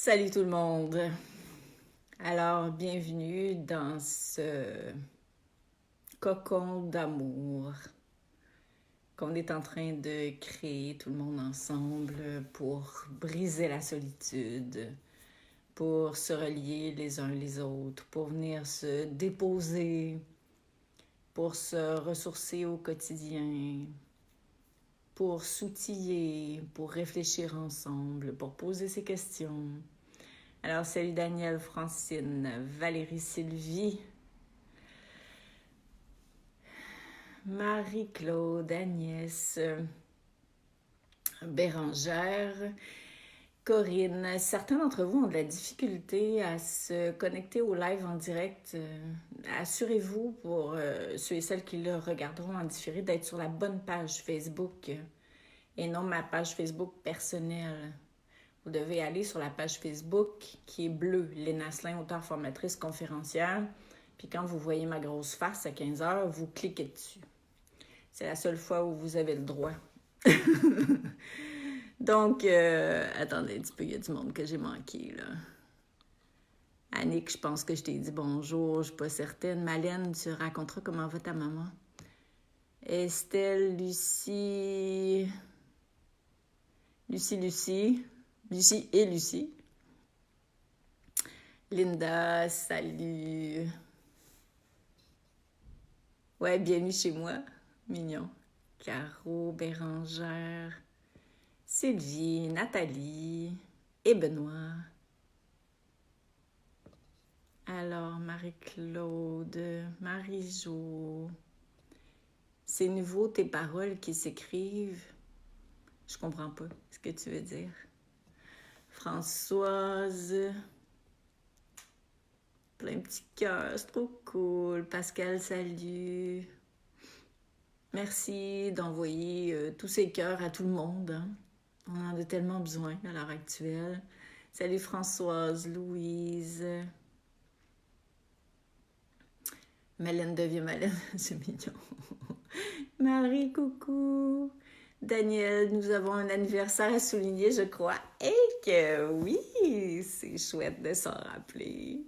Salut tout le monde! Alors, bienvenue dans ce cocon d'amour qu'on est en train de créer tout le monde ensemble pour briser la solitude, pour se relier les uns les autres, pour venir se déposer, pour se ressourcer au quotidien, pour s'outiller, pour réfléchir ensemble, pour poser ses questions. Alors, salut Daniel, Francine, Valérie, Sylvie, Marie-Claude, Agnès, Bérangère, Corinne. Certains d'entre vous ont de la difficulté à se connecter au live en direct. Assurez-vous, pour ceux et celles qui le regarderont en différé, d'être sur la bonne page Facebook et non ma page Facebook personnelle. Vous devez aller sur la page Facebook qui est bleue, Léna Asselin, auteure, formatrice, conférencière. Puis quand vous voyez ma grosse face à 15h, vous cliquez dessus. C'est la seule fois où vous avez le droit. Donc, attendez un petit peu, il y a du monde que j'ai manqué, là. Annick, je pense que je t'ai dit bonjour, je suis pas certaine. Malène, tu raconteras comment va ta maman. Estelle, Lucie et Lucie. Linda, salut. Ouais, bienvenue chez moi. Mignon. Caro, Bérangère, Sylvie, Nathalie et Benoît. Alors, Marie-Claude, Marie-Jo. C'est nouveau tes paroles qui s'écrivent. Je comprends pas ce que tu veux dire. Françoise. Plein de petits cœurs, c'est trop cool. Pascal, salut. Merci d'envoyer tous ces cœurs à tout le monde. Hein? On en a tellement besoin à l'heure actuelle. Salut Françoise, Louise. Malène devient Malène, c'est mignon. Marie, coucou. Daniel, nous avons un anniversaire à souligner, je crois. Et que oui, c'est chouette de s'en rappeler.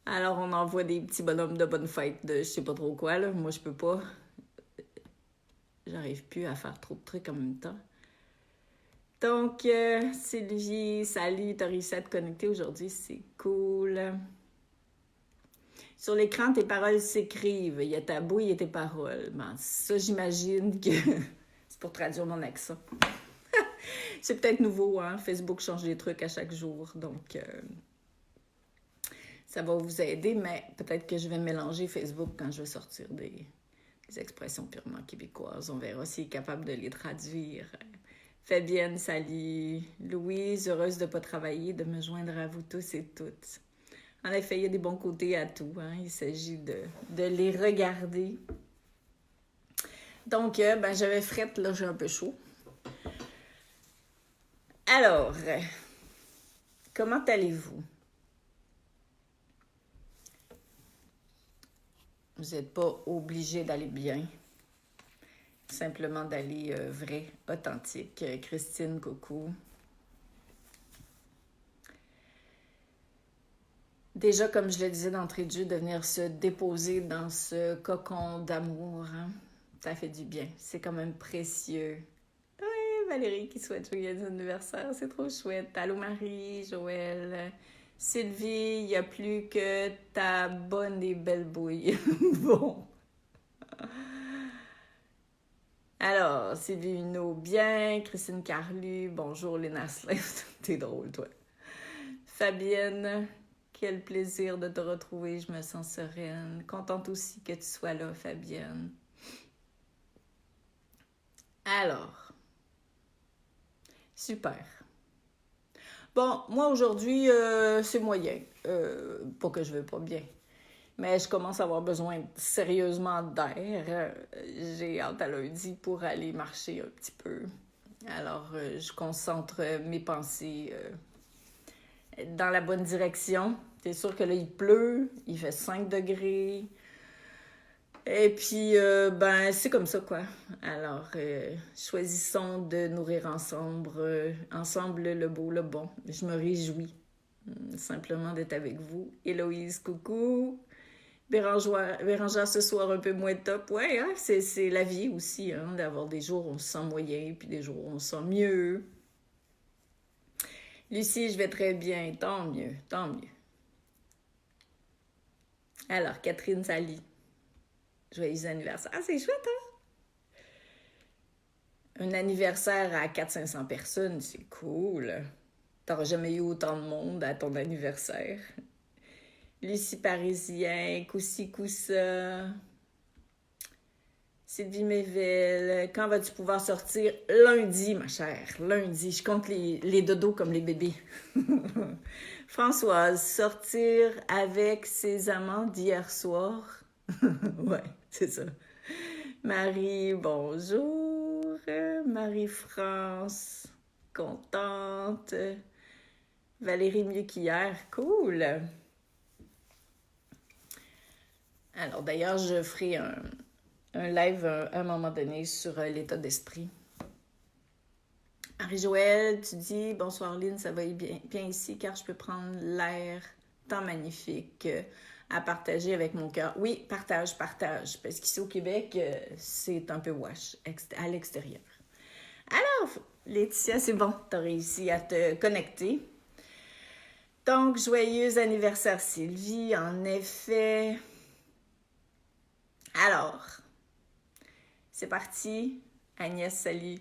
Alors, on envoie des petits bonhommes de bonne fête de je sais pas trop quoi, là. Moi, je peux pas. J'arrive plus à faire trop de trucs en même temps. Donc, Sylvie, salut, t'as réussi à te connecter aujourd'hui, c'est cool. Sur l'écran, tes paroles s'écrivent. Il y a ta bouille et tes paroles. Ben, ça, j'imagine que c'est pour traduire mon accent. C'est peut-être nouveau, hein? Facebook change des trucs à chaque jour, donc ça va vous aider, mais peut-être que je vais mélanger Facebook quand je vais sortir des expressions purement québécoises. On verra s'il est capable de les traduire. Fabienne, salut. Louise, heureuse de ne pas travailler, de me joindre à vous tous et toutes. En effet, il y a des bons côtés à tout. Hein? Il s'agit de les regarder. Donc, j'avais frette, là, j'ai un peu chaud. Alors, comment allez-vous? Vous n'êtes pas obligé d'aller bien. Simplement d'aller vrai, authentique. Christine, coucou. Déjà, comme je le disais d'entrée de jeu, de venir se déposer dans ce cocon d'amour, hein? Ça fait du bien. C'est quand même précieux. Oui, Valérie qui souhaite joyeux anniversaire, c'est trop chouette. Allô Marie, Joël, Sylvie, il n'y a plus que ta bonne et belle bouille. Bon. Alors, Sylvie Huneau, bien. Christine Carlu, bonjour Léna Asselin. T'es drôle, toi. Fabienne, quel plaisir de te retrouver, je me sens sereine. Contente aussi que tu sois là, Fabienne. Alors, super. Bon, moi aujourd'hui, c'est moyen. Pas que je vais pas bien. Mais je commence à avoir besoin sérieusement d'air. J'ai hâte à lundi pour aller marcher un petit peu. Alors, je concentre mes pensées dans la bonne direction. C'est sûr que là, il pleut, il fait 5 degrés. Et puis, ben, c'est comme ça, quoi. Alors, choisissons de nourrir ensemble le beau, le bon. Je me réjouis simplement d'être avec vous. Héloïse, coucou. Bérangère ce soir un peu moins top. Ouais, hein, c'est la vie aussi, hein, d'avoir des jours où on se sent moyen, puis des jours où on se sent mieux. Lucie, je vais très bien. Tant mieux, tant mieux. Alors, Catherine Sally, joyeux anniversaire. Ah, c'est chouette, hein? Un anniversaire à 400-500 personnes, c'est cool. T'auras jamais eu autant de monde à ton anniversaire. Lucie Parisien, Coussi Coussa, Sylvie Mével, quand vas-tu pouvoir sortir? Lundi, ma chère, lundi. Je compte les dodos comme les bébés. Françoise, sortir avec ses amants d'hier soir. Ouais, c'est ça. Marie, bonjour. Marie-France, contente. Valérie, mieux qu'hier, cool. Alors d'ailleurs, je ferai un live à un moment donné sur l'état d'esprit. Marie-Joëlle, tu dis, bonsoir Lynn, ça va bien, bien ici car je peux prendre l'air tant magnifique à partager avec mon cœur. Oui, partage, parce qu'ici au Québec, c'est un peu wash à l'extérieur. Alors, Laetitia, c'est bon, tu as réussi à te connecter. Donc, joyeux anniversaire Sylvie, en effet. Alors, c'est parti. Agnès, salut.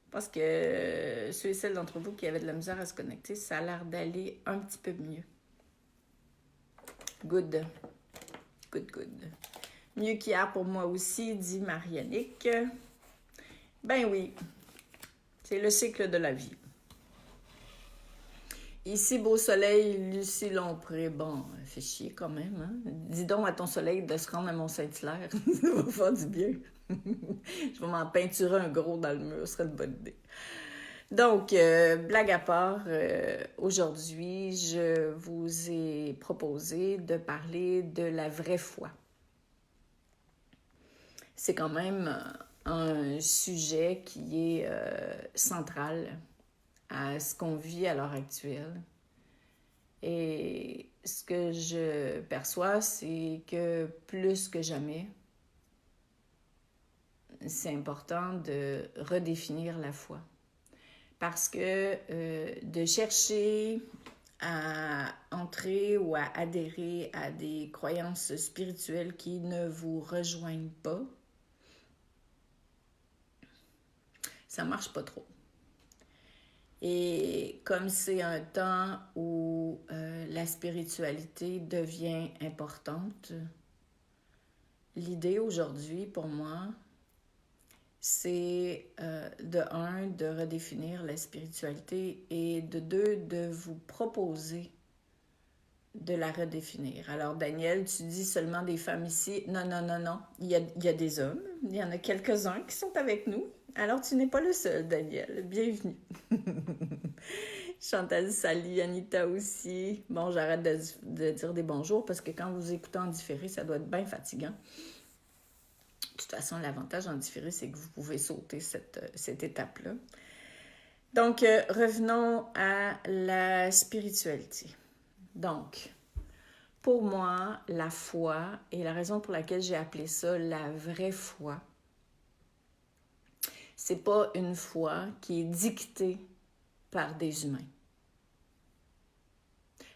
Je pense que ceux et celles d'entre vous qui avaient de la misère à se connecter, ça a l'air d'aller un petit peu mieux. Good. Mieux qu'hier pour moi aussi, dit Marianique. Ben oui, c'est le cycle de la vie. Ici, beau soleil, Lucie Lompré. Bon, fait chier quand même, hein? Dis donc à ton soleil de se rendre à Mont-Saint-Hilaire. Ça va faire du bien. Je vais m'en peinturer un gros dans le mur, ce serait une bonne idée. Donc, blague à part, aujourd'hui, je vous ai proposé de parler de la vraie foi. C'est quand même un sujet qui est central à ce qu'on vit à l'heure actuelle. Et ce que je perçois, c'est que plus que jamais, c'est important de redéfinir la foi. Parce que de chercher à entrer ou à adhérer à des croyances spirituelles qui ne vous rejoignent pas, ça marche pas trop. Et comme c'est un temps où la spiritualité devient importante, l'idée aujourd'hui pour moi, c'est de un, de redéfinir la spiritualité et de deux, de vous proposer de la redéfinir. Alors Daniel, tu dis seulement des femmes ici. Non. Il y a des hommes. Il y en a quelques-uns qui sont avec nous. Alors tu n'es pas le seul, Daniel. Bienvenue. Chantal Sally, Anita aussi. Bon, j'arrête de dire des bonjours parce que quand vous écoutez en différé, ça doit être bien fatigant. De toute façon, l'avantage en différé, c'est que vous pouvez sauter cette étape-là. Donc, revenons à la spiritualité. Donc, pour moi, la foi, et la raison pour laquelle j'ai appelé ça la vraie foi, c'est pas une foi qui est dictée par des humains.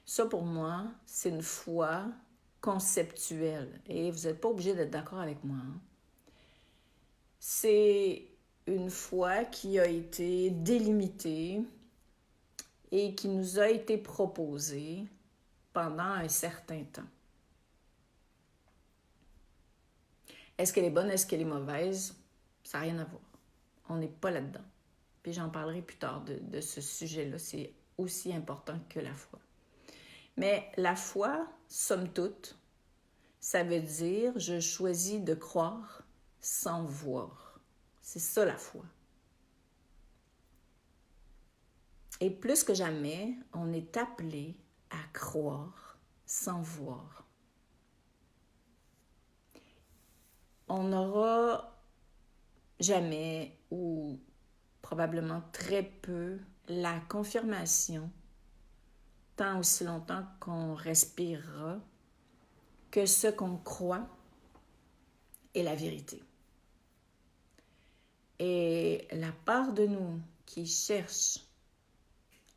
Ça, pour moi, c'est une foi conceptuelle. Et vous n'êtes pas obligé d'être d'accord avec moi. Hein? C'est une foi qui a été délimitée et qui nous a été proposée pendant un certain temps. Est-ce qu'elle est bonne, est-ce qu'elle est mauvaise? Ça n'a rien à voir. On n'est pas là-dedans. Puis j'en parlerai plus tard de ce sujet-là. C'est aussi important que la foi. Mais la foi, somme toute, ça veut dire je choisis de croire sans voir. C'est ça la foi. Et plus que jamais, on est appelé à croire sans voir. on n'aura jamais ou probablement très peu la confirmation, tant aussi longtemps qu'on respirera, que ce qu'on croit est la vérité. Et la part de nous qui cherche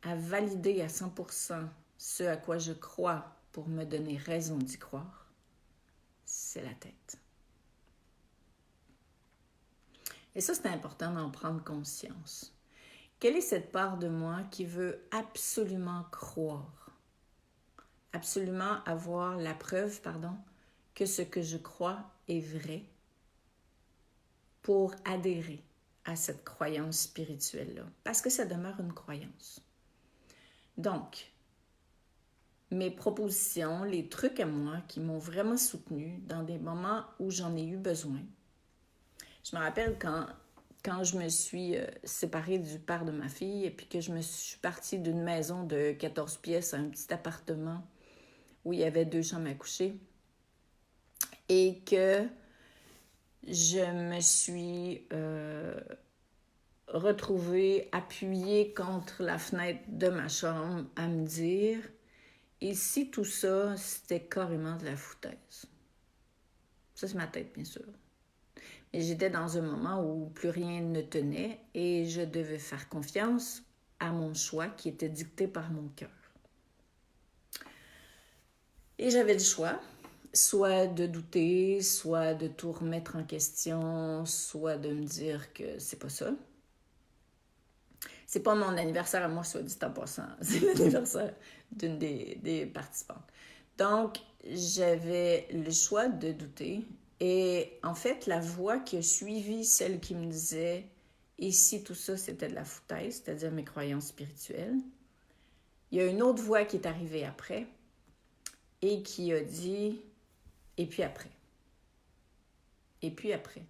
à valider à 100% ce à quoi je crois pour me donner raison d'y croire, c'est la tête. Et ça, c'est important d'en prendre conscience. Quelle est cette part de moi qui veut absolument croire, absolument avoir la preuve, que ce que je crois est vrai pour adhérer à cette croyance spirituelle-là, parce que ça demeure une croyance. Donc, mes propositions, les trucs à moi qui m'ont vraiment soutenue dans des moments où j'en ai eu besoin. Je me rappelle quand je me suis séparée du père de ma fille et puis que je me suis partie d'une maison de 14 pièces à un petit appartement où il y avait 2 chambres à coucher et que je me suis retrouvée appuyée contre la fenêtre de ma chambre à me dire « Et si tout ça, c'était carrément de la foutaise? » Ça, c'est ma tête, bien sûr. Et j'étais dans un moment où plus rien ne tenait et je devais faire confiance à mon choix qui était dicté par mon cœur. Et j'avais le choix, soit de douter, soit de tout remettre en question, soit de me dire que c'est pas ça. C'est pas mon anniversaire à moi, soit dit en passant. C'est l'anniversaire d'une des participantes. Donc, j'avais le choix de douter. Et en fait, la voix qui a suivi celle qui me disait « Et si tout ça, c'était de la foutaise », c'est-à-dire mes croyances spirituelles, il y a une autre voix qui est arrivée après et qui a dit « Et puis après. Et puis après. »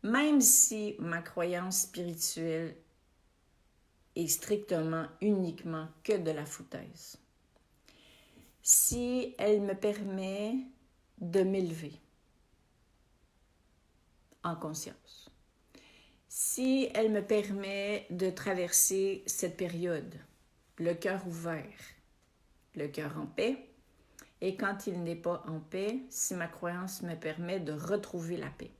Même si ma croyance spirituelle est strictement, uniquement que de la foutaise, si elle me permet de m'élever en conscience, si elle me permet de traverser cette période, le cœur ouvert, le cœur en paix, et quand il n'est pas en paix, si ma croyance me permet de retrouver la paix.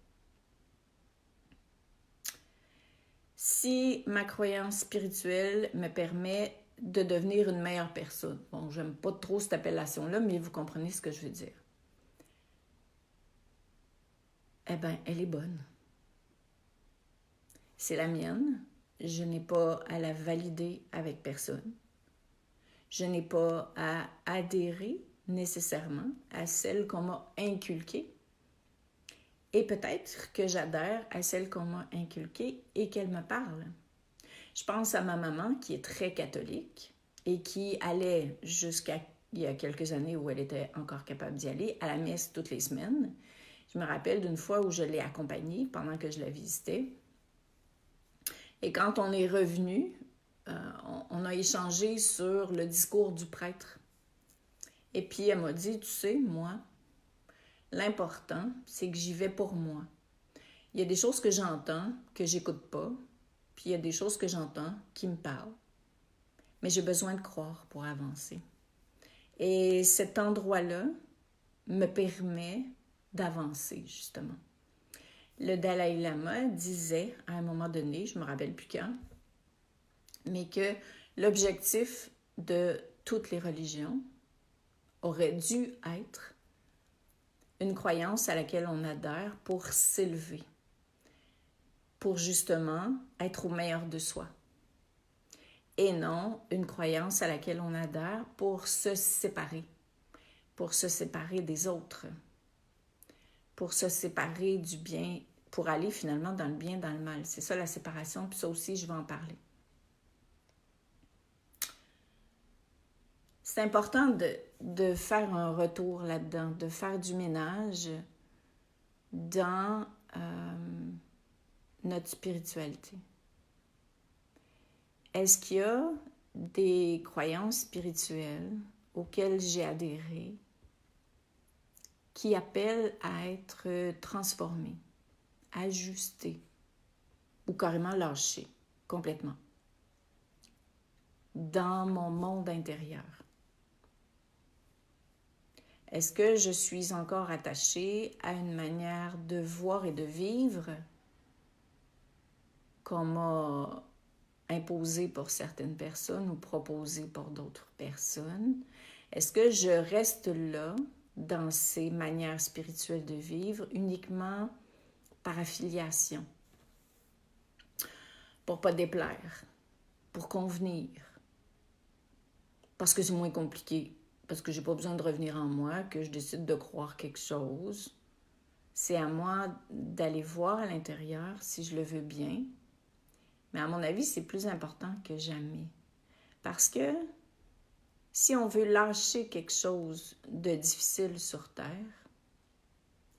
Si ma croyance spirituelle me permet de devenir une meilleure personne. Bon, j'aime pas trop cette appellation-là, mais vous comprenez ce que je veux dire. Eh bien, elle est bonne. C'est la mienne. Je n'ai pas à la valider avec personne. Je n'ai pas à adhérer nécessairement à celle qu'on m'a inculquée. Et peut-être que j'adhère à celle qu'on m'a inculquée et qu'elle me parle. Je pense à ma maman qui est très catholique et qui allait jusqu'à il y a quelques années où elle était encore capable d'y aller, à la messe toutes les semaines. Je me rappelle d'une fois où je l'ai accompagnée pendant que je la visitais. Et quand on est revenu, on a échangé sur le discours du prêtre. Et puis elle m'a dit, tu sais, moi, l'important, c'est que j'y vais pour moi. Il y a des choses que j'entends, que j'écoute pas, puis il y a des choses que j'entends qui me parlent. Mais j'ai besoin de croire pour avancer. Et cet endroit-là me permet d'avancer, justement. Le Dalai Lama disait, à un moment donné, je ne me rappelle plus quand, mais que l'objectif de toutes les religions aurait dû être une croyance à laquelle on adhère pour s'élever, pour justement être au meilleur de soi. Et non une croyance à laquelle on adhère pour se séparer des autres, pour se séparer du bien, pour aller finalement dans le bien, dans le mal. C'est ça la séparation, puis ça aussi, je vais en parler. C'est important de faire un retour là-dedans, de faire du ménage dans notre spiritualité. Est-ce qu'il y a des croyances spirituelles auxquelles j'ai adhéré qui appelle à être transformé, ajusté ou carrément lâché complètement dans mon monde intérieur. Est-ce que je suis encore attachée à une manière de voir et de vivre qu'on m'a imposée pour certaines personnes ou proposée pour d'autres personnes? Est-ce que je reste là dans ces manières spirituelles de vivre uniquement par affiliation, pour pas déplaire, pour convenir, parce que c'est moins compliqué, parce que j'ai pas besoin de revenir en moi, que je décide de croire quelque chose. C'est à moi d'aller voir à l'intérieur si je le veux bien. Mais à mon avis, c'est plus important que jamais. Parce que si on veut lâcher quelque chose de difficile sur Terre,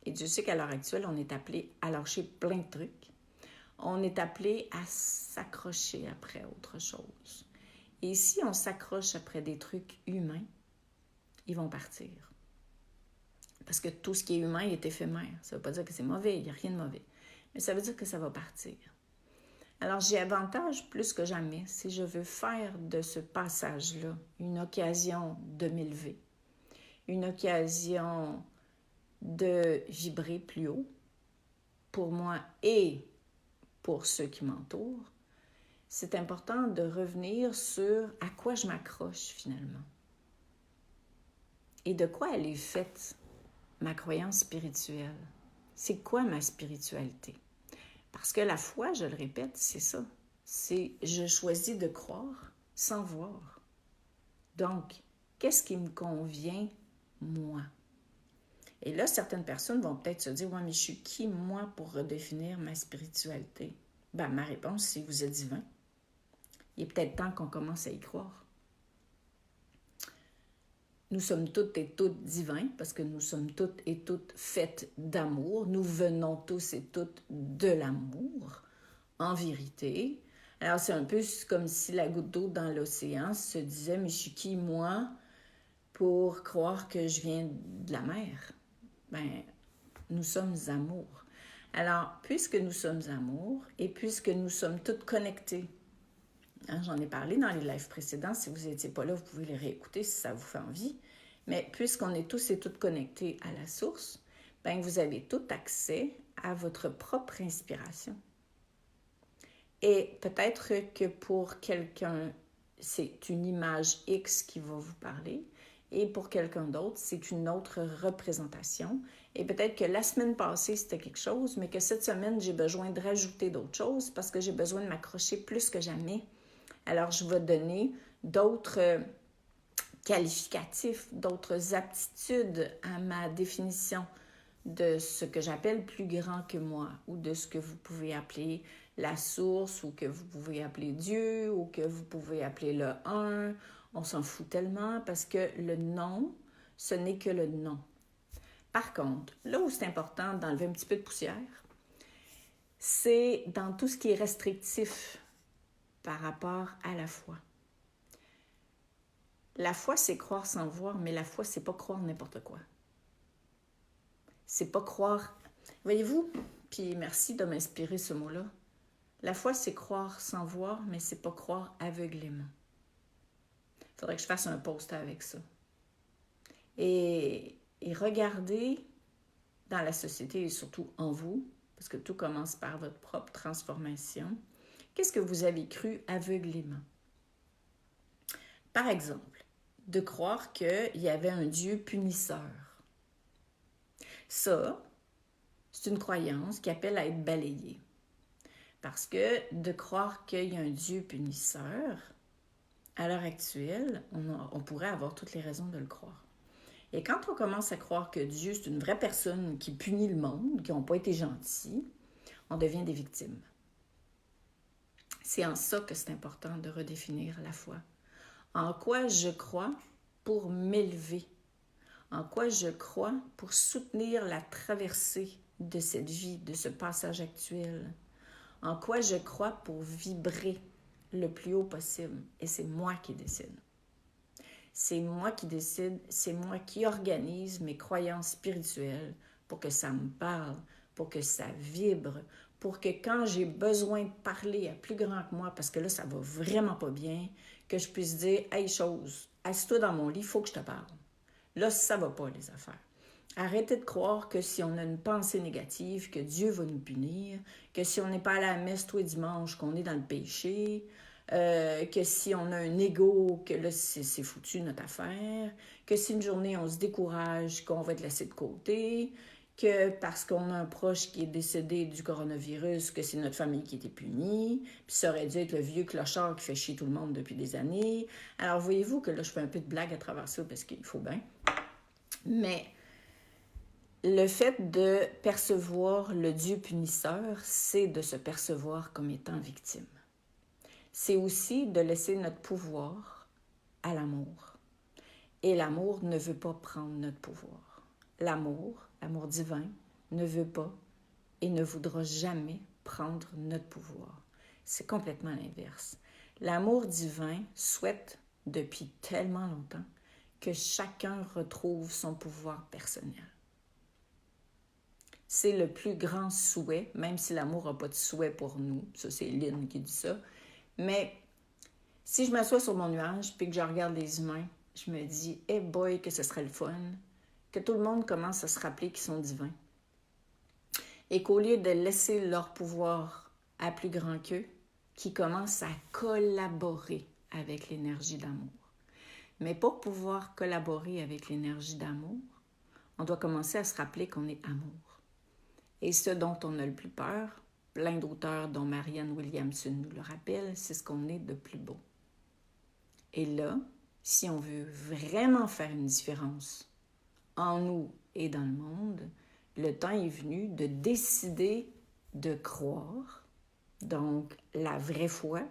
et Dieu sait qu'à l'heure actuelle, on est appelé à lâcher plein de trucs, on est appelé à s'accrocher après autre chose. Et si on s'accroche après des trucs humains, ils vont partir. Parce que tout ce qui est humain est éphémère. Ça ne veut pas dire que c'est mauvais, il n'y a rien de mauvais. Mais ça veut dire que ça va partir. Alors j'ai avantage plus que jamais si je veux faire de ce passage-là une occasion de m'élever, une occasion de vibrer plus haut pour moi et pour ceux qui m'entourent. C'est important de revenir sur à quoi je m'accroche finalement et de quoi elle est faite, ma croyance spirituelle. C'est quoi ma spiritualité? Parce que la foi, je le répète, c'est ça. C'est je choisis de croire sans voir. Donc, qu'est-ce qui me convient, moi? Et là, certaines personnes vont peut-être se dire, « Ouais, mais je suis qui, moi, pour redéfinir ma spiritualité? » Ben, ma réponse, c'est, vous êtes divin. Il est peut-être temps qu'on commence à y croire. Nous sommes toutes et toutes divins parce que nous sommes toutes et toutes faites d'amour. Nous venons tous et toutes de l'amour, en vérité. Alors, c'est un peu comme si la goutte d'eau dans l'océan se disait, « Mais je suis qui, moi, pour croire que je viens de la mer? » Ben, nous sommes amour. Alors, puisque nous sommes amour et puisque nous sommes toutes connectées, hein, j'en ai parlé dans les lives précédents, si vous n'étiez pas là, vous pouvez les réécouter si ça vous fait envie, mais puisqu'on est tous et toutes connectés à la source, ben, vous avez tout accès à votre propre inspiration. Et peut-être que pour quelqu'un, c'est une image X qui va vous parler, et pour quelqu'un d'autre, c'est une autre représentation. Et peut-être que la semaine passée, c'était quelque chose, mais que cette semaine, j'ai besoin de rajouter d'autres choses parce que j'ai besoin de m'accrocher plus que jamais. Alors, je vais donner d'autres qualificatifs, d'autres aptitudes à ma définition de ce que j'appelle plus grand que moi ou de ce que vous pouvez appeler la source ou que vous pouvez appeler Dieu ou que vous pouvez appeler le un. On s'en fout tellement parce que le nom, ce n'est que le nom. Par contre, là où c'est important d'enlever un petit peu de poussière, c'est dans tout ce qui est restrictif par rapport à la foi. La foi, c'est croire sans voir, mais la foi, c'est pas croire n'importe quoi. C'est pas croire... Voyez-vous, puis merci de m'inspirer ce mot-là. La foi, c'est croire sans voir, mais c'est pas croire aveuglément. Il faudrait que je fasse un post avec ça. Et regardez dans la société et surtout en vous, parce que tout commence par votre propre transformation, qu'est-ce que vous avez cru aveuglément? Par exemple, de croire qu'il y avait un Dieu punisseur. Ça, c'est une croyance qui appelle à être balayée. Parce que de croire qu'il y a un Dieu punisseur, à l'heure actuelle, on pourrait avoir toutes les raisons de le croire. Et quand on commence à croire que Dieu, c'est une vraie personne qui punit le monde, qui n'ont pas été gentils, on devient des victimes. C'est en ça que c'est important de redéfinir la foi. En quoi je crois pour m'élever? En quoi je crois pour soutenir la traversée de cette vie, de ce passage actuel? En quoi je crois pour vibrer le plus haut possible? Et c'est moi qui décide. C'est moi qui décide, c'est moi qui organise mes croyances spirituelles pour que ça me parle, pour que ça vibre, pour que quand j'ai besoin de parler à plus grand que moi, parce que là, ça va vraiment pas bien, que je puisse dire, hey, chose, assis-toi dans mon lit, il faut que je te parle. Là, ça va pas, les affaires. Arrêtez de croire que si on a une pensée négative, que Dieu va nous punir, que si on n'est pas allé à la messe tous les dimanches, qu'on est dans le péché, que si on a un ego, que là, c'est foutu notre affaire, que si une journée on se décourage, qu'on va être laissé de côté, que parce qu'on a un proche qui est décédé du coronavirus, que c'est notre famille qui était punie, puis ça aurait dû être le vieux clochard qui fait chier tout le monde depuis des années. Alors, voyez-vous que là, je fais un peu de blague à travers ça parce qu'il faut bien. Mais le fait de percevoir le Dieu punisseur, c'est de se percevoir comme étant victime. C'est aussi de laisser notre pouvoir à l'amour. Et l'amour ne veut pas prendre notre pouvoir. L'amour divin, ne veut pas et ne voudra jamais prendre notre pouvoir. C'est complètement l'inverse. L'amour divin souhaite depuis tellement longtemps que chacun retrouve son pouvoir personnel. C'est le plus grand souhait, même si l'amour n'a pas de souhait pour nous. Ça, c'est Lynn qui dit ça. Mais si je m'assois sur mon nuage puis que je regarde les humains, je me dis, hey boy, que ce serait le fun, que tout le monde commence à se rappeler qu'ils sont divins. Et qu'au lieu de laisser leur pouvoir à plus grand qu'eux, qu'ils commencent à collaborer avec l'énergie d'amour. Mais pour pouvoir collaborer avec l'énergie d'amour, on doit commencer à se rappeler qu'on est amour. Et ce dont on a le plus peur, plein d'auteurs dont Marianne Williamson nous le rappelle, c'est ce qu'on est de plus beau. Et là, si on veut vraiment faire une différence en nous et dans le monde, le temps est venu de décider de croire, donc la vraie foi,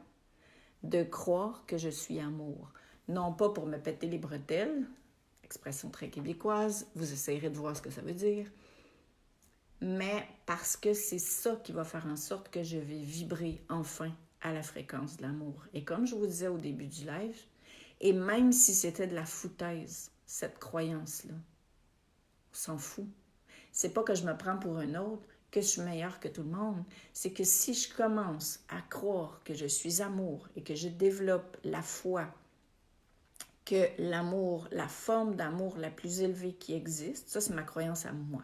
de croire que je suis amour. Non pas pour me péter les bretelles, expression très québécoise, vous essayerez de voir ce que ça veut dire, mais parce que c'est ça qui va faire en sorte que je vais vibrer enfin à la fréquence de l'amour. Et comme je vous disais au début du live, et même si c'était de la foutaise, cette croyance-là, on s'en fout. C'est pas que je me prends pour un autre, que je suis meilleure que tout le monde. C'est que si je commence à croire que je suis amour et que je développe la foi que l'amour, la forme d'amour la plus élevée qui existe, ça c'est ma croyance à moi.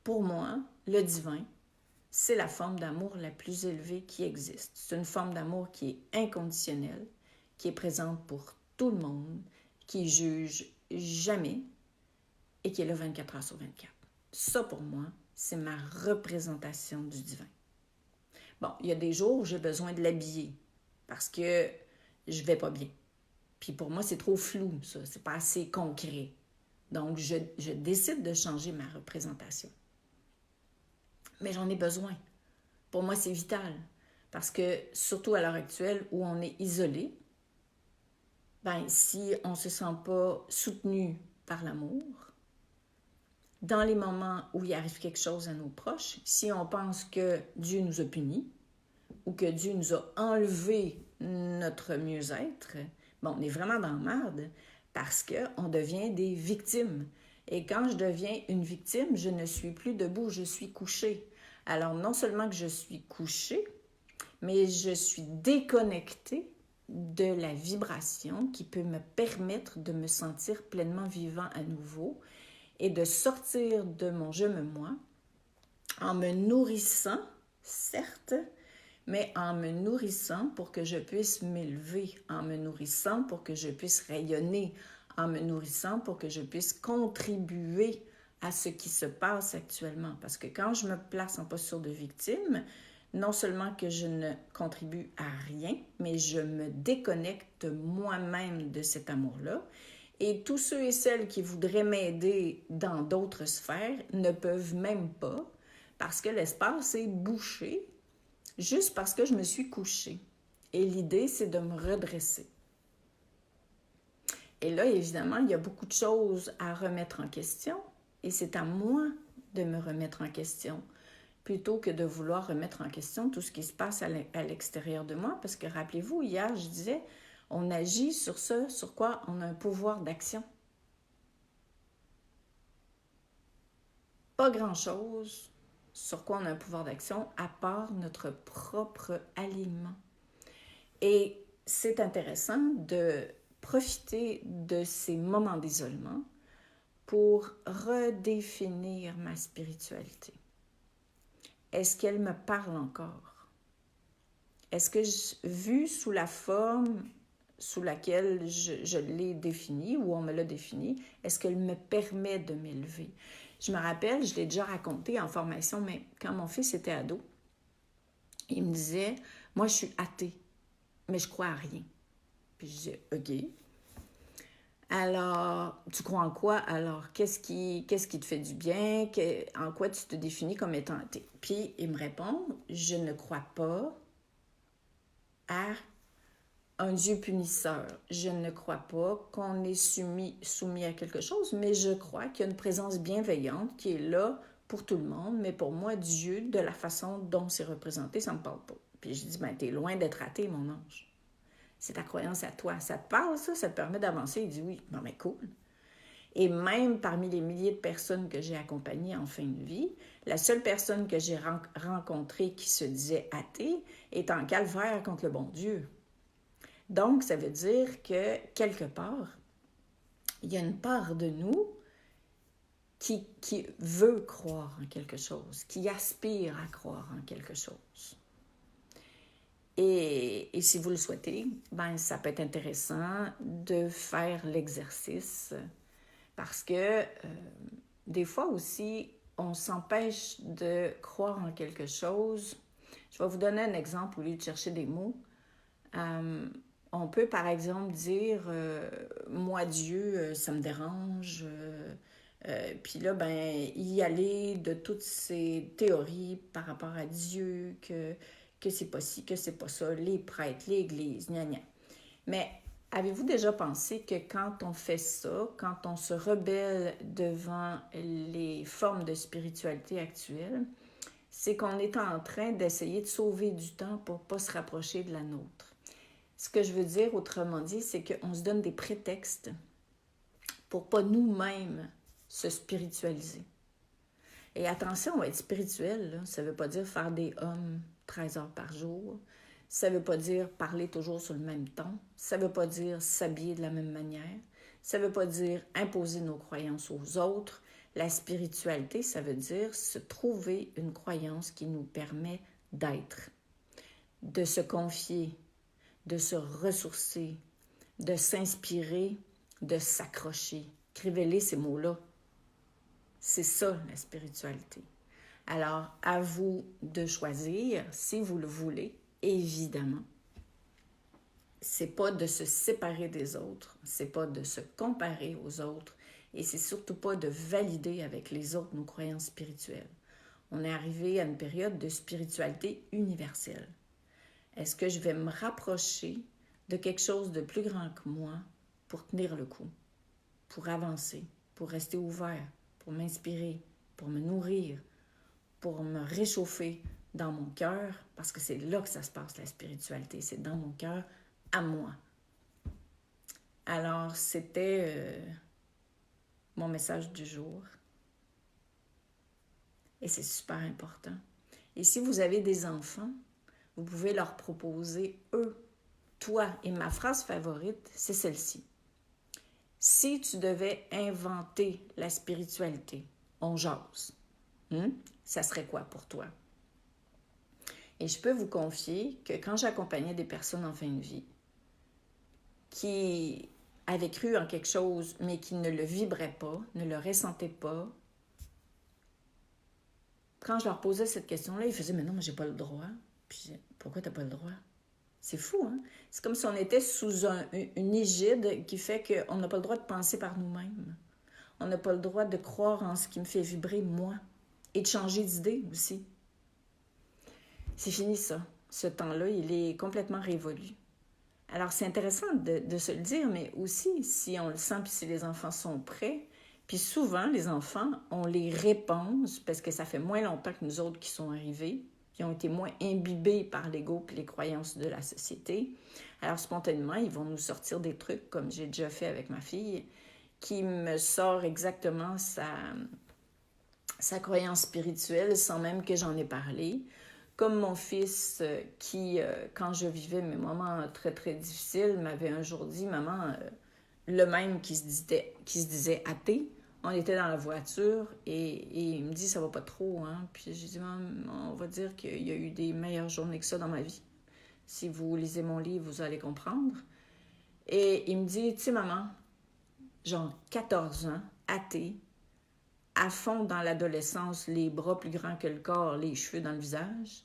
Pour moi, le divin, c'est la forme d'amour la plus élevée qui existe. C'est une forme d'amour qui est inconditionnelle, qui est présente pour tout le monde, qui juge jamais et qui est là 24 heures sur 24. Ça, pour moi, c'est ma représentation du divin. Bon, il y a des jours où j'ai besoin de l'habiller parce que je vais pas bien. Puis pour moi, c'est trop flou, ça. C'est pas assez concret. Donc, je décide de changer ma représentation. Mais j'en ai besoin. Pour moi, c'est vital. Parce que, surtout à l'heure actuelle où on est isolé, ben, si on ne se sent pas soutenu par l'amour, dans les moments où il arrive quelque chose à nos proches, si on pense que Dieu nous a punis ou que Dieu nous a enlevé notre mieux-être, bon, on est vraiment dans la merde parce qu'on devient des victimes. Et quand je deviens une victime, je ne suis plus debout, je suis couchée. Alors, non seulement que je suis couchée, mais je suis déconnectée de la vibration qui peut me permettre de me sentir pleinement vivant à nouveau et de sortir de mon je me moi en me nourrissant, certes, mais en me nourrissant pour que je puisse m'élever, en me nourrissant pour que je puisse rayonner, en me nourrissant pour que je puisse contribuer à ce qui se passe actuellement. Parce que quand je me place en posture de victime, non seulement que je ne contribue à rien, mais je me déconnecte moi-même de cet amour-là. Et tous ceux et celles qui voudraient m'aider dans d'autres sphères ne peuvent même pas parce que l'espace est bouché juste parce que je me suis couchée. Et l'idée, c'est de me redresser. Et là, évidemment, il y a beaucoup de choses à remettre en question et c'est à moi de me remettre en question plutôt que de vouloir remettre en question tout ce qui se passe à l'extérieur de moi. Parce que rappelez-vous, hier, je disais, On agit sur ce sur quoi on a un pouvoir d'action. Pas grand-chose sur quoi on a un pouvoir d'action à part notre propre alignement. Et c'est intéressant de profiter de ces moments d'isolement pour redéfinir ma spiritualité. Est-ce qu'elle me parle encore? Est-ce que, vu sous la forme sous laquelle je l'ai définie ou on me l'a définie, est-ce qu'elle me permet de m'élever? Je me rappelle, je l'ai déjà raconté en formation, mais quand mon fils était ado, il me disait, moi je suis athée, mais je crois à rien. Puis je disais, OK. Alors, tu crois en quoi? Alors, qu'est-ce qui te fait du bien? En quoi tu te définis comme étant athée? Puis il me répond, je ne crois pas à un Dieu punisseur. Je ne crois pas qu'on est soumis à quelque chose, mais je crois qu'il y a une présence bienveillante qui est là pour tout le monde, mais pour moi, Dieu, de la façon dont c'est représenté, ça ne me parle pas. Puis je dis, ben, t'es loin d'être athée, mon ange. C'est ta croyance à toi. Ça te parle, ça? Ça te permet d'avancer? Il dit oui. Bon, mais cool. Et même parmi les milliers de personnes que j'ai accompagnées en fin de vie, la seule personne que j'ai rencontrée qui se disait athée est en calvaire contre le bon Dieu. Donc, ça veut dire que, quelque part, il y a une part de nous qui veut croire en quelque chose, qui aspire à croire en quelque chose. Et si vous le souhaitez, ben, ça peut être intéressant de faire l'exercice parce que des fois aussi, on s'empêche de croire en quelque chose. Je vais vous donner un exemple au lieu de chercher des mots. On peut, par exemple, dire moi, Dieu, ça me dérange. Puis là, ben, y aller de toutes ces théories par rapport à Dieu, que c'est pas ci, que c'est pas ça, les prêtres, l'Église, gna gna. Mais avez-vous déjà pensé que quand on fait ça, quand on se rebelle devant les formes de spiritualité actuelles, c'est qu'on est en train d'essayer de sauver du temps pour pas se rapprocher de la nôtre. Ce que je veux dire, autrement dit, c'est qu'on se donne des prétextes pour pas nous-mêmes se spiritualiser. Et attention, on va être spirituel, là. Ça ne veut pas dire faire des hommes 13 heures par jour. Ça ne veut pas dire parler toujours sur le même ton. Ça ne veut pas dire s'habiller de la même manière. Ça ne veut pas dire imposer nos croyances aux autres. La spiritualité, ça veut dire se trouver une croyance qui nous permet d'être, de se confier, de se ressourcer, de s'inspirer, de s'accrocher. Écrivez-les ces mots-là. C'est ça, la spiritualité. Alors, à vous de choisir, si vous le voulez, évidemment. C'est pas de se séparer des autres, c'est pas de se comparer aux autres, et c'est surtout pas de valider avec les autres nos croyances spirituelles. On est arrivé à une période de spiritualité universelle. Est-ce que je vais me rapprocher de quelque chose de plus grand que moi pour tenir le coup, pour avancer, pour rester ouvert, pour m'inspirer, pour me nourrir, pour me réchauffer dans mon cœur, parce que c'est là que ça se passe, la spiritualité, c'est dans mon cœur, à moi. Alors, c'était mon message du jour. Et c'est super important. Et si vous avez des enfants, vous pouvez leur proposer eux, toi. Et ma phrase favorite, c'est celle-ci. Si tu devais inventer la spiritualité, on jase. Ça serait quoi pour toi? Et je peux vous confier que quand j'accompagnais des personnes en fin de vie qui avaient cru en quelque chose, mais qui ne le vibraient pas, ne le ressentaient pas, quand je leur posais cette question-là, ils faisaient « Mais non, moi, j'ai pas le droit. » Puis je disais « Pourquoi t'as pas le droit? » C'est fou, hein? C'est comme si on était sous une égide qui fait qu'on n'a pas le droit de penser par nous-mêmes. On n'a pas le droit de croire en ce qui me fait vibrer, moi. Et de changer d'idée aussi. C'est fini, ça. Ce temps-là, il est complètement révolu. Alors, c'est intéressant de se le dire, mais aussi, si on le sent, puis si les enfants sont prêts, puis souvent, les enfants ont les réponses, parce que ça fait moins longtemps que nous autres qui sont arrivés. Ils ont été moins imbibés par l'ego et les croyances de la société. Alors, spontanément, ils vont nous sortir des trucs, comme j'ai déjà fait avec ma fille, qui me sort exactement sa croyance spirituelle sans même que j'en ai parlé. Comme mon fils qui, quand je vivais mes moments très, très difficiles, m'avait un jour dit, « Maman, le même qui se disait athée, on était dans la voiture et il me dit, ça va pas trop, hein. » Puis j'ai dit, « Maman, on va dire qu'il y a eu des meilleures journées que ça dans ma vie. Si vous lisez mon livre, vous allez comprendre. » Et il me dit, « Tu sais, maman, genre 14 ans, athée, à fond dans l'adolescence, les bras plus grands que le corps, les cheveux dans le visage,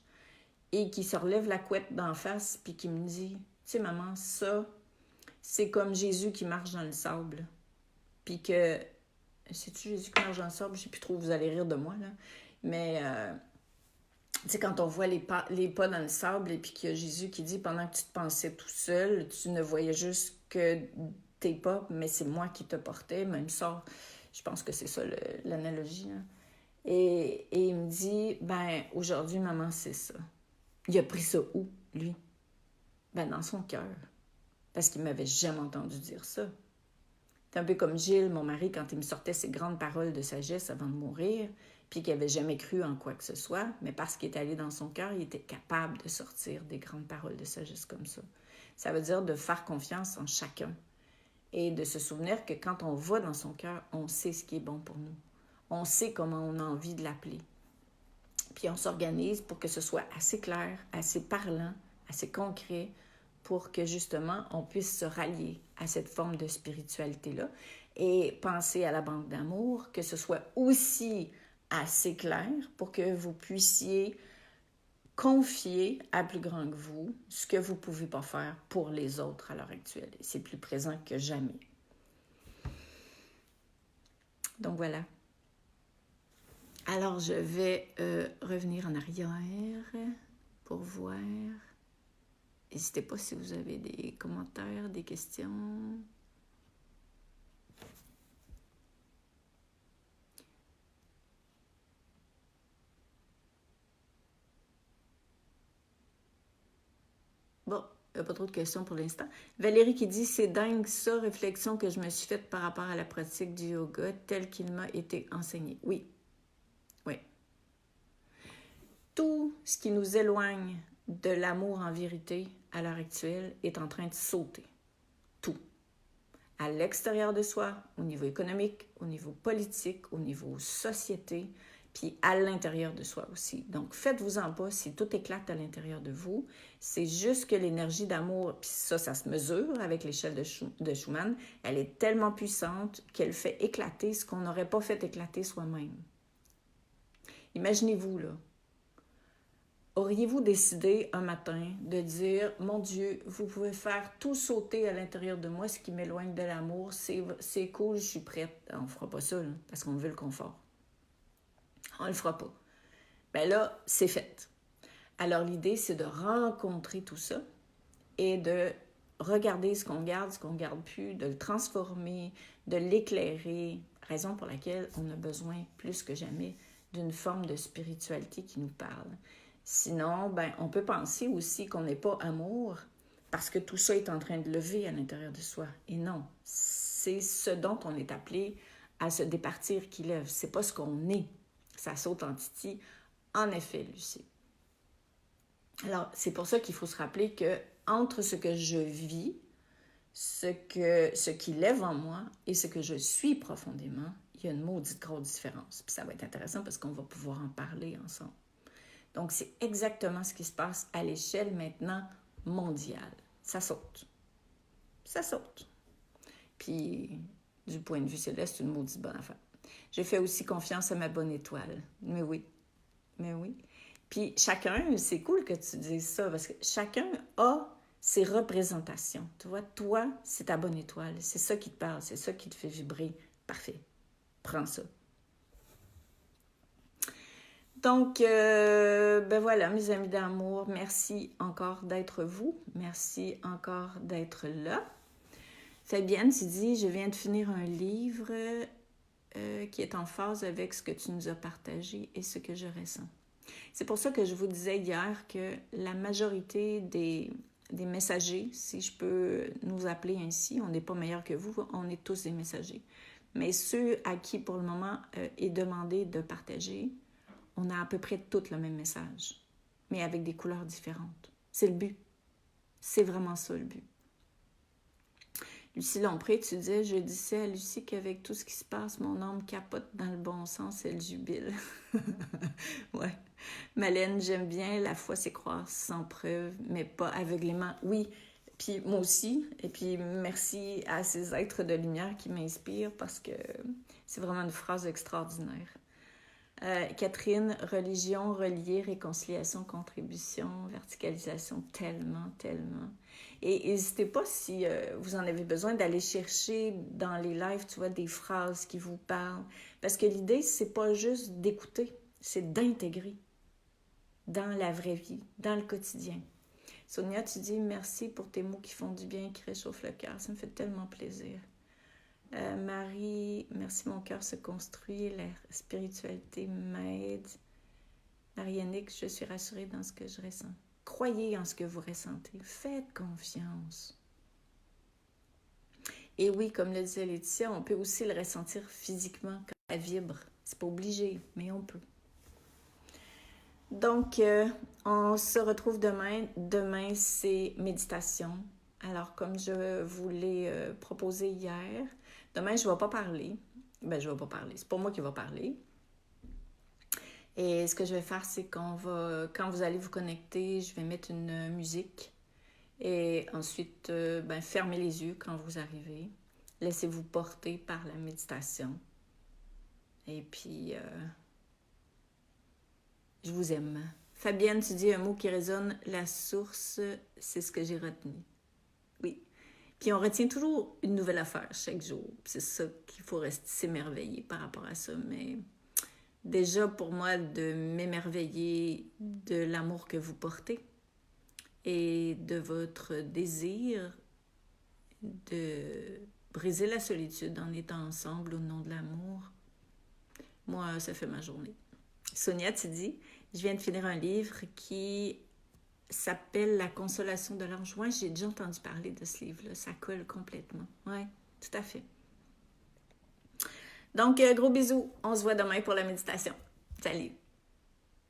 et qui se relève la couette d'en face, puis qui me dit, « Tu sais, maman, ça, c'est comme Jésus qui marche dans le sable. » Puis que, c'est-tu Jésus qui marche dans le sable? Je sais plus trop, vous allez rire de moi, là. Mais, tu sais, quand on voit les pas dans le sable, et puis qu'il y a Jésus qui dit, pendant que tu te pensais tout seul, tu ne voyais juste que tes pas, mais c'est moi qui te portais, même ça, je pense que c'est ça l'analogie. Hein. Et il me dit, ben, aujourd'hui, maman, c'est ça. Il a pris ça où, lui? Ben, dans son cœur. Parce qu'il m'avait jamais entendu dire ça. C'est un peu comme Gilles, mon mari, quand il me sortait ses grandes paroles de sagesse avant de mourir, puis qu'il n'avait jamais cru en quoi que ce soit, mais parce qu'il est allé dans son cœur, il était capable de sortir des grandes paroles de sagesse comme ça. Ça veut dire de faire confiance en chacun et de se souvenir que quand on va dans son cœur, on sait ce qui est bon pour nous. On sait comment on a envie de l'appeler. Puis on s'organise pour que ce soit assez clair, assez parlant, assez concret, pour que justement on puisse se rallier à cette forme de spiritualité-là et penser à la banque d'amour, que ce soit aussi assez clair pour que vous puissiez confier à plus grand que vous ce que vous ne pouvez pas faire pour les autres à l'heure actuelle. Et c'est plus présent que jamais. Donc voilà. Alors, je vais revenir en arrière pour voir. N'hésitez pas si vous avez des commentaires, des questions. Bon, il n'y a pas trop de questions pour l'instant. Valérie qui dit, c'est dingue ça, réflexion que je me suis faite par rapport à la pratique du yoga tel qu'il m'a été enseigné. Oui. Oui. Tout ce qui nous éloigne de l'amour en vérité à l'heure actuelle est en train de sauter. Tout. À l'extérieur de soi, au niveau économique, au niveau politique, au niveau société, puis à l'intérieur de soi aussi. Donc, faites-vous-en pas si tout éclate à l'intérieur de vous. C'est juste que l'énergie d'amour, puis ça se mesure avec l'échelle de Schumann, elle est tellement puissante qu'elle fait éclater ce qu'on n'aurait pas fait éclater soi-même. Imaginez-vous, là. Auriez-vous décidé un matin de dire, mon Dieu, vous pouvez faire tout sauter à l'intérieur de moi, ce qui m'éloigne de l'amour, c'est cool, je suis prête. On ne fera pas ça, là, parce qu'on veut le confort. On ne le fera pas. Bien là, c'est fait. Alors l'idée, c'est de rencontrer tout ça et de regarder ce qu'on garde plus, de le transformer, de l'éclairer, raison pour laquelle on a besoin plus que jamais d'une forme de spiritualité qui nous parle. Sinon, ben, on peut penser aussi qu'on n'est pas amour parce que tout ça est en train de lever à l'intérieur de soi. Et non, c'est ce dont on est appelé à se départir qui lève. C'est pas ce qu'on est. Ça saute en titi. En effet, Lucie. Alors, c'est pour ça qu'il faut se rappeler que entre ce que je vis, ce qui lève en moi et ce que je suis profondément, il y a une maudite grosse différence. Puis ça va être intéressant parce qu'on va pouvoir en parler ensemble. Donc, c'est exactement ce qui se passe à l'échelle maintenant mondiale. Ça saute. Ça saute. Puis, du point de vue céleste, c'est une maudite bonne affaire. J'ai fait aussi confiance à ma bonne étoile. Mais oui. Mais oui. Puis, chacun, c'est cool que tu dises ça, parce que chacun a ses représentations. Tu vois, toi, c'est ta bonne étoile. C'est ça qui te parle. C'est ça qui te fait vibrer. Parfait. Prends ça. Donc, ben voilà, mes amis d'amour, merci encore d'être vous. Merci encore d'être là. Fabienne, tu dis, je viens de finir un livre qui est en phase avec ce que tu nous as partagé et ce que je ressens. C'est pour ça que je vous disais hier que la majorité des messagers, si je peux nous appeler ainsi, on n'est pas meilleurs que vous, on est tous des messagers. Mais ceux à qui, pour le moment, est demandé de partager, on a à peu près tous le même message, mais avec des couleurs différentes. C'est le but. C'est vraiment ça le but. Lucie Lompré, tu disais, je disais à Lucie qu'avec tout ce qui se passe, mon âme capote dans le bon sens, elle jubile. Ouais. Malène, j'aime bien, la foi c'est croire sans preuve, mais pas aveuglément. Oui, puis moi aussi, et puis merci à ces êtres de lumière qui m'inspirent parce que c'est vraiment une phrase extraordinaire. Catherine, religion, relier, réconciliation, contribution, verticalisation, tellement, tellement. Et n'hésitez pas si vous en avez besoin d'aller chercher dans les lives, tu vois, des phrases qui vous parlent. Parce que l'idée, c'est pas juste d'écouter, c'est d'intégrer dans la vraie vie, dans le quotidien. Sonia, tu dis merci pour tes mots qui font du bien, qui réchauffent le cœur. Ça me fait tellement plaisir. Marie, merci, mon cœur se construit, la spiritualité m'aide. Marianique, je suis rassurée dans ce que je ressens. Croyez en ce que vous ressentez. Faites confiance. Et oui, comme le disait Laetitia, on peut aussi le ressentir physiquement quand ça vibre. C'est pas obligé, mais on peut. Donc, on se retrouve demain. Demain, c'est méditation. Alors, comme je vous l'ai proposé hier, demain, je ne vais pas parler. Ben, je ne vais pas parler. C'est pas moi qui va parler. Et ce que je vais faire, c'est quand vous allez vous connecter, je vais mettre une musique. Et ensuite, fermez les yeux quand vous arrivez. Laissez-vous porter par la méditation. Et puis, je vous aime. Fabienne, tu dis un mot qui résonne. La source, c'est ce que j'ai retenu. Oui. Puis on retient toujours une nouvelle affaire chaque jour. C'est ça qu'il faut rester s'émerveiller par rapport à ça. Mais déjà, pour moi, de m'émerveiller de l'amour que vous portez et de votre désir de briser la solitude en étant ensemble au nom de l'amour, moi, ça fait ma journée. Sonia, tu dis, je viens de finir un livre qui s'appelle La consolation de l'ange. Ouais, j'ai déjà entendu parler de ce livre-là. Ça colle complètement. Ouais, tout à fait. Donc, gros bisous. On se voit demain pour la méditation. Salut!